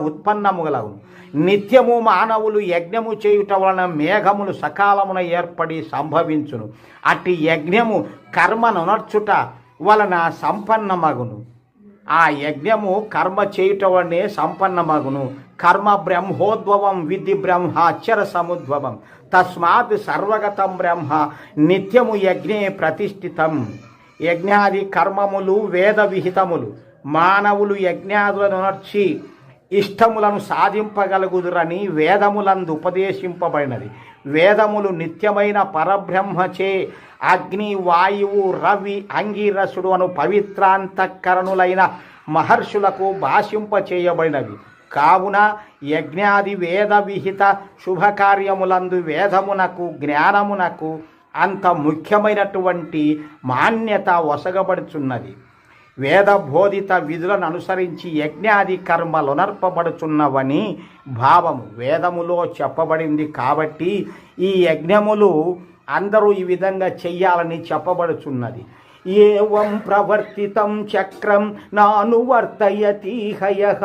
ఉత్పన్నముగలవును. నిత్యము మానవులు యజ్ఞము చేయుట వలన మేఘములు సకాలమున ఏర్పడి సంభవించును. అట్టి యజ్ఞము కర్మనునర్చుట వలన సంపన్నమగును. ఆ యజ్ఞము కర్మ చేయుట వలనే సంపన్నమగును. కర్మ బ్రహ్మోద్భవం విధి బ్రహ్మాక్షర సముద్భవం తస్మాత్ సర్వగతం బ్రహ్మ నిత్యము యజ్ఞే ప్రతిష్ఠితం. యజ్ఞాది కర్మములు వేద విహితములు. మానవులు యజ్ఞాదులను నర్చి ఇష్టములను సాధింపగలుగుదురని వేదములందు ఉపదేశింపబడినది. వేదములు నిత్యమైన పరబ్రహ్మచే అగ్ని, వాయువు, రవి, అంగీరసుడు అను పవిత్రాంతఃకరణులైన మహర్షులకు భాషింపచేయబడినవి. కావున యజ్ఞాది వేద విహిత శుభకార్యములందు వేదమునకు జ్ఞానమునకు అంత ముఖ్యమైనటువంటి మాన్యత వసగబడుచున్నది. వేదబోధిత విధులను అనుసరించి యజ్ఞాది కర్మలు నర్పబడుచున్నవని భావము వేదములో చెప్పబడింది. కాబట్టి ఈ యజ్ఞములు అందరూ ఈ విధంగా చెయ్యాలని చెప్పబడుచున్నది. ఏవం ప్రవర్తితం చక్రం నానువర్తయతి హయః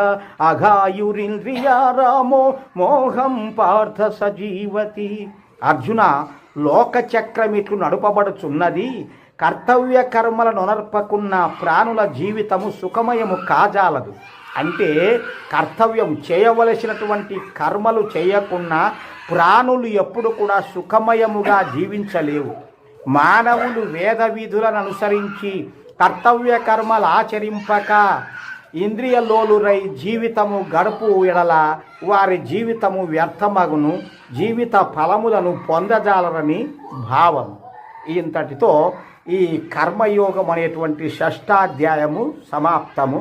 అఘాయురింద్రియారామో మోహం పార్థ సజీవతి. అర్జున, లోకచక్రమిట్లు నడుపబడుచున్నది. కర్తవ్య కర్మలను నర్పకున్న ప్రాణుల జీవితము సుఖమయము కాజాలదు. అంటే కర్తవ్యం చేయవలసినటువంటి కర్మలు చేయకున్నా ప్రాణులు ఎప్పుడు కూడా సుఖమయముగా జీవించలేవు. మానవులు వేద విధులను అనుసరించి కర్తవ్య కర్మలు ఆచరింపక ఇంద్రియలోలురై జీవితము గడుపు ఎడల వారి జీవితము వ్యర్థమగును. జీవిత ఫలములను పొందజాలరని భావం. ఇంతటితో ఈ కర్మయోగం అనేటువంటి 6వ అధ్యాయము సమాప్తము.